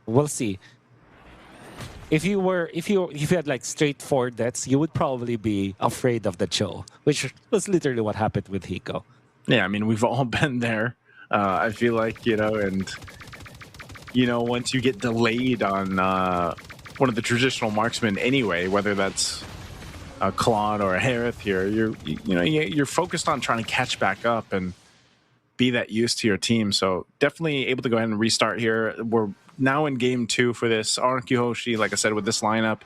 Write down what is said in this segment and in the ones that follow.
we'll see. If you had like straight four deaths, you would probably be afraid of the Cho, which was literally what happened with Hiko. Yeah, I mean, we've all been there. I feel like, and once you get delayed on one of the traditional marksmen anyway, whether that's a Claude or a Harith here, you're focused on trying to catch back up and be that use to your team. So definitely able to go ahead and restart here. We're now in game 2 for this RQ Hoshi, like I said, with this lineup.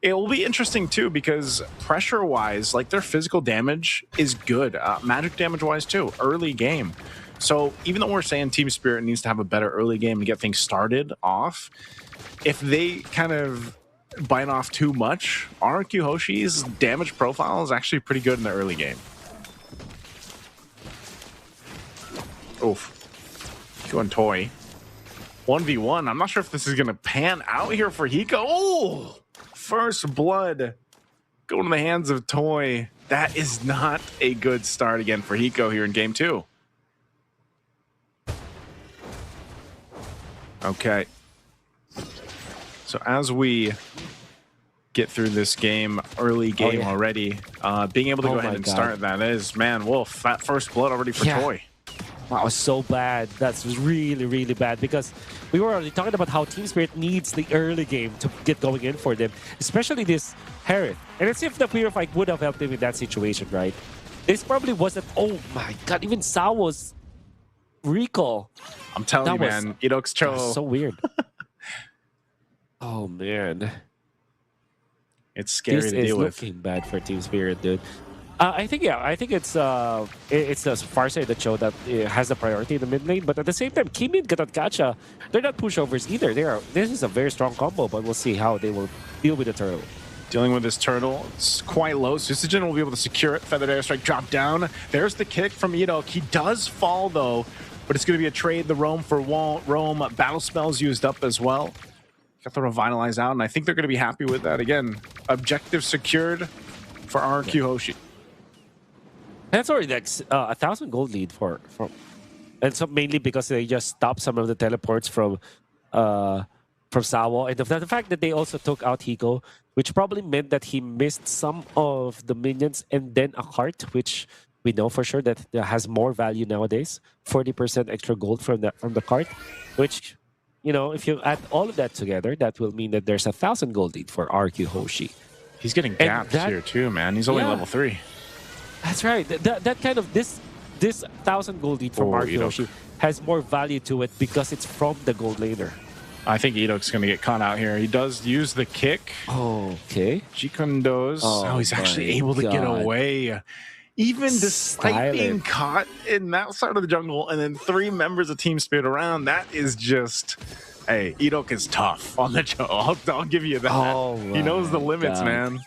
It will be interesting too, because pressure-wise, like their physical damage is good. Magic damage-wise too, early game. So even though we're saying Team Spirit needs to have a better early game to get things started off, if they kind of bite off too much, RQ Hoshi's damage profile is actually pretty good in the early game. Oof. Going Toy. 1v1. I'm not sure if this is going to pan out here for Hiko. Oh! First blood going to the hands of Toy. That is not a good start again for Hiko here in game 2. Okay. So as we get through this game, early game already, being able to go ahead and start that is, man, Wolf, that first blood already for Toy. That was so bad. That's really, really bad, because we were already talking about how Team Spirit needs the early game to get going in for them, especially this Harith. And it's if the Purify would have helped him in that situation, right? This probably wasn't. Oh my god, even Sawo's recall. I'm telling you, man, Idok's Cho. So weird. Oh man. It's scary to deal with. This is looking bad for Team Spirit, dude. I think it's the Farsight that Cho that has the priority in the mid lane, but at the same time, Kimi and Gatatkacha, they're not pushovers either. This is a very strong combo, but we'll see how they will deal with the turtle. Dealing with this turtle, it's quite low. Susagen will be able to secure it. Feathered Airstrike drop down. There's the kick from Idok. He does fall though, but it's going to be a trade. The roam for roam. Battle spells used up as well. Got the Revitalize out, and I think they're going to be happy with that. Again, objective secured for RQ Hoshi. That's already like 1,000 gold lead for and so mainly because they just stopped some of the teleports from Sawo, and the fact that they also took out Hiko, which probably meant that he missed some of the minions and then a cart, which we know for sure that has more value nowadays. 40% extra gold from the cart, which, if you add all of that together, that will mean that there's 1,000 gold lead for RQ Hoshi. He's getting gaps here too, man. He's only level 3. That's right. That kind of this 1,000 gold lead from RQ Hoshi has more value to it because it's from the gold laner. I think Idok's going to get caught out here. He does use the kick. Oh, okay. Jikundo's. Oh, he's actually able to get away. Even despite being caught in that side of the jungle and then 3 members of Team Spirit around, that is just... Hey, Idok is tough on the show. I'll give you that. Oh, he knows the limits, man.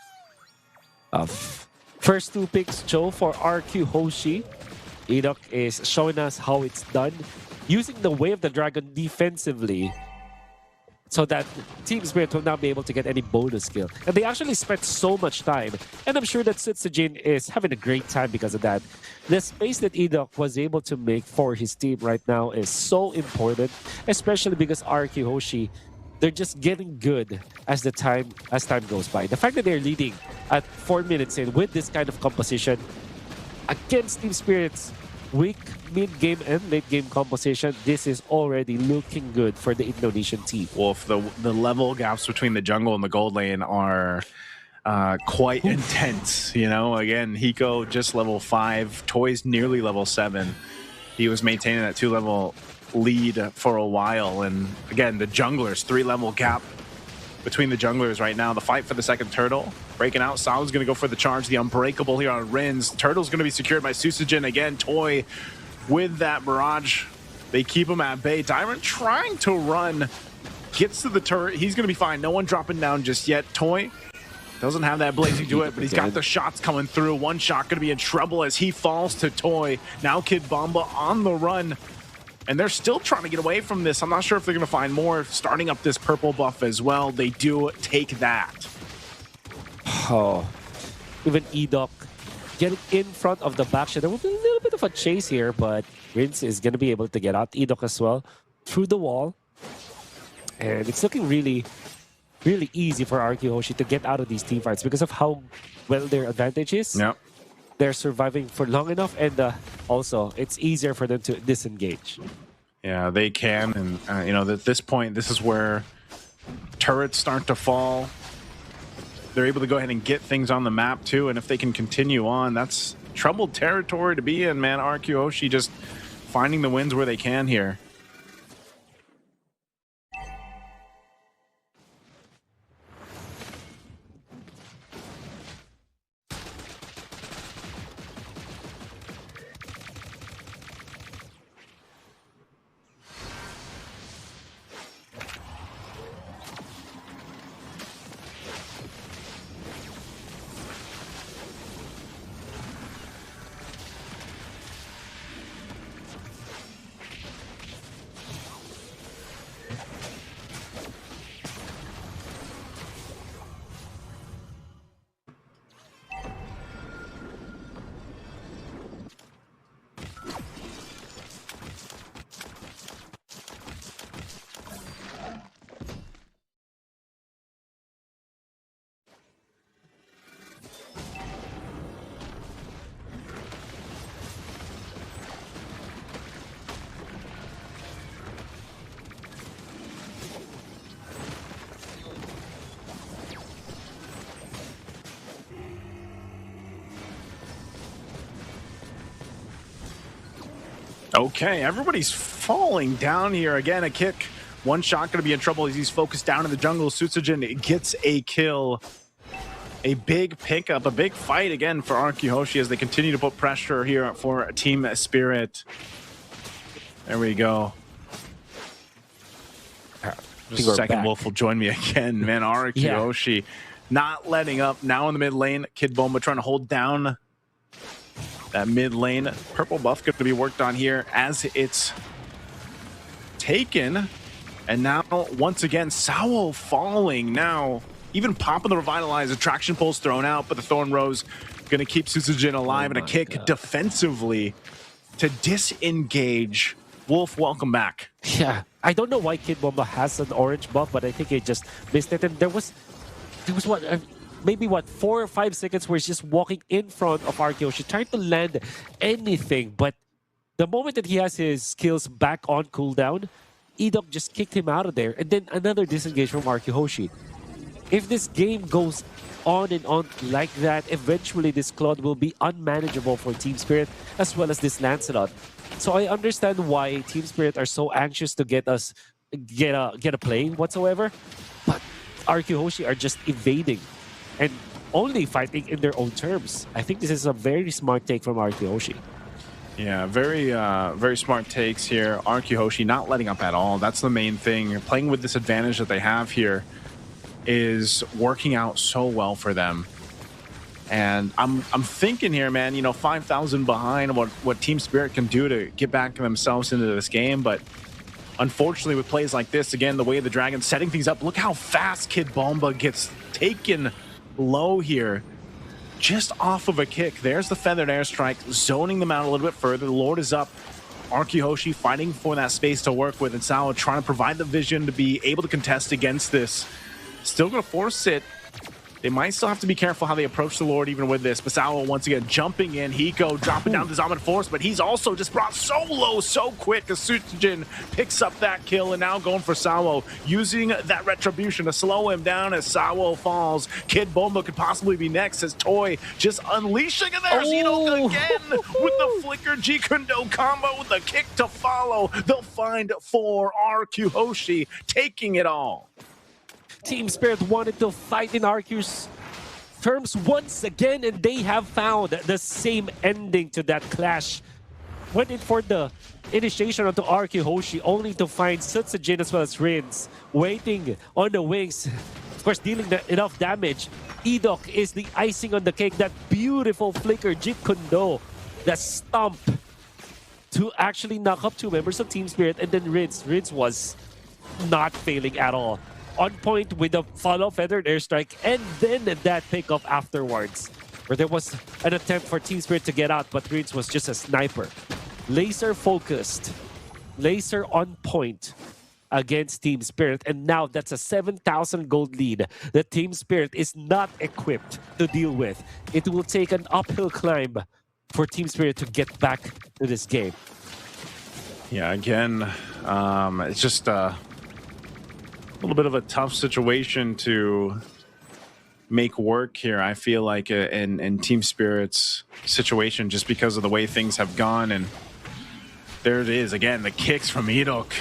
First 2 picks, Cho for RQ Hoshi. Idok is showing us how it's done, using the Way of the Dragon defensively, so that Team Spirit will not be able to get any bonus skill. And they actually spent so much time, and I'm sure that Susagen is having a great time because of that. The space that Idok was able to make for his team right now is so important, especially because RQ Hoshi, they're just getting good as time goes by. The fact that they're leading at 4 minutes in with this kind of composition against Team Spirit's weak mid-game and late-game composition, this is already looking good for the Indonesian team. Wolf, the level gaps between the jungle and the gold lane are quite intense. Again, Hiko just level 5, Toy's nearly level 7. He was maintaining that 2-level lead for a while, and again, the junglers, 3-level gap between the junglers right now. The fight for the second turtle breaking out. Sal's going to go for the charge, the unbreakable here on Rins. Turtle's going to be secured by Susagen again. Toy with that barrage, they keep him at bay. Dyrant trying to run, gets to the turret. He's going to be fine. No one dropping down just yet. Toy doesn't have that blazing to it, but he's got the shots coming through. One shot going to be in trouble as he falls to Toy. Now Kid Bomba on the run. And they're still trying to get away from this. I'm not sure if they're going to find more. Starting up this purple buff as well. They do take that. Oh, even Idok getting in front of the back. There will be a little bit of a chase here, but Rince is going to be able to get out Idok as well through the wall. And it's looking really, really easy for RQ Hoshi to get out of these team fights because of how well their advantage is. Yep. They're surviving for long enough, and also it's easier for them to disengage. Yeah, they can, and you know, at this point, this is where turrets start to fall. They're able to go ahead and get things on the map too, and if they can continue on, that's troubled territory to be in, man. RQ Hoshi just finding the wins where they can here. Okay, everybody's falling down here. Again, a kick. One shot going to be in trouble as he's focused down in the jungle. Sutsujin gets a kill. A big pickup, a big fight again for RQ Hoshi as they continue to put pressure here for Team Spirit. There we go. Just a second, Wolf will join me again. Man, RQ Hoshi not letting up. Now in the mid lane, Kid Bomba trying to hold down that mid lane. Purple buff going to be worked on here as it's taken. And now, once again, Sao falling. Now, even popping the Revitalize, attraction pulse thrown out, but the Thorn Rose going to keep Sutsujin alive and a kick defensively to disengage. Wolf, welcome back. Yeah, I don't know why Kid Bomba has an orange buff, but I think he just missed it. And there was what, maybe what, 4 or 5 seconds where he's just walking in front of RQ Hoshi, trying to land anything. But the moment that he has his skills back on cooldown, Edok just kicked him out of there. And then another disengage from RQ Hoshi. If this game goes on and on like that, eventually this Claude will be unmanageable for Team Spirit as well as this Lancelot. So I understand why Team Spirit are so anxious to get a play whatsoever, but RQ Hoshi are just evading and only fighting in their own terms. I think this is a very smart take from RQ Hoshi. Yeah, very smart takes here. RQ Hoshi not letting up at all. That's the main thing. Playing with this advantage that they have here is working out so well for them. And I'm thinking here, man, you know, 5,000 behind what Team Spirit can do to get back themselves into this game. But unfortunately, with plays like this, again, the way the Dragon's setting things up, look how fast Kid Bomba gets taken low here. Just off of a kick. There's the Feathered Airstrike, zoning them out a little bit further. The Lord is up. RQ Hoshi fighting for that space to work with, and Sao trying to provide the vision to be able to contest against this. Still going to force it. They might still have to be careful how they approach the Lord even with this. But Sao once again jumping in. Hiko dropping down the Zombie Force, but he's also just brought so low so quick as Sutsujin picks up that kill and now going for Sao, using that retribution to slow him down as Sao falls. Kid Bomba could possibly be next as Toy just unleashing, and there's Eno again with the Flicker G-Kundo combo with the kick to follow. They'll find 4 RQ Hoshi taking it all. Team Spirit wanted to fight in RQ's terms once again, and they have found the same ending to that clash. Went in for the initiation onto RQ Hoshi, only to find Sutsujin as well as Rins waiting on the wings. Of course, dealing enough damage. Edok is the icing on the cake. That beautiful flicker, Jeet Kundo, the stomp to actually knock up 2 members of Team Spirit, and then Rins. Rins was not failing at all. On point with a follow Feathered Airstrike, and then that pickup afterwards, where there was an attempt for Team Spirit to get out, but Rins was just a sniper. Laser focused, laser on point. against Team Spirit. And now that's a 7,000 gold lead that Team Spirit is not equipped to deal with. It will take an uphill climb for Team Spirit to get back to this game. Yeah, again, it's just a little bit of a tough situation to make work here, I feel like, in Team Spirit's situation, just because of the way things have gone. And there it is again, the kicks from Edok,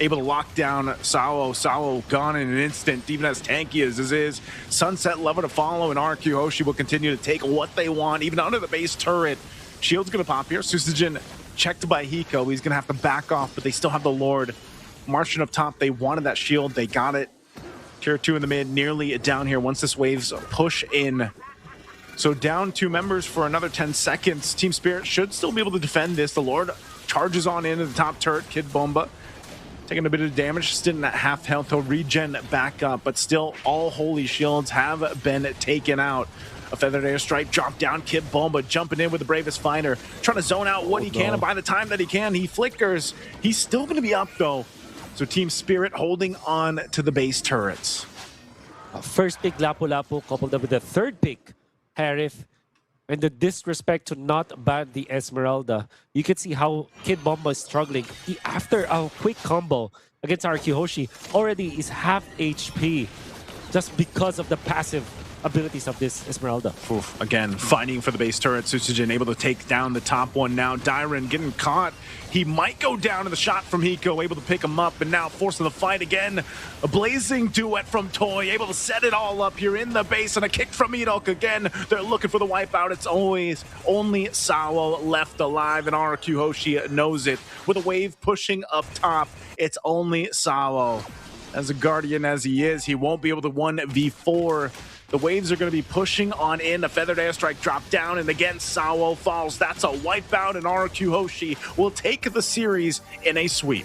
able to lock down Sao. Sao gone in an instant, even as tanky as this is. Sunset level to follow, and RQ Hoshi will continue to take what they want, even under the base turret. Shield's gonna pop here. Susujin checked by Hiko. He's gonna have to back off, but they still have the Lord marching up top. They wanted that shield, they got it. Tier 2 in the mid, nearly down here once this waves push in. So down 2 members for another 10 seconds. Team Spirit should still be able to defend this. The Lord charges on into the top turret. Kid Bomba taking a bit of damage, sitting at half health. He'll regen back up, but still all holy shields have been taken out. A feathered airstrike drop down. Kid Bomba jumping in with the bravest fighter, trying to zone out what he can, and by the time that he can, he flickers. He's still going to be up though. So Team Spirit holding on to the base turrets. First pick Lapu-Lapu coupled up with the third pick Harif, and the disrespect to not ban the Esmeralda. You can see how Kid Bomba is struggling. He, after a quick combo against RQ Hoshi, already is half HP just because of the passive abilities of this Esmeralda. Oof. Again, fighting for the base turret. Susujin able to take down the top one now. Dyron getting caught. He might go down in the shot from Hiko, able to pick him up, and now forcing the fight again. A blazing duet from Toy, able to set it all up here in the base, and a kick from Edok again. They're looking for the wipeout. It's always only Sao left alive, and RQ Hoshi knows it. With a wave pushing up top, it's only Sao. As a Guardian as he is, he won't be able to 1v4. The waves are going to be pushing on in. A feathered airstrike drop down, and again, Sao falls. That's a wipeout, and RQ Hoshi will take the series in a sweep.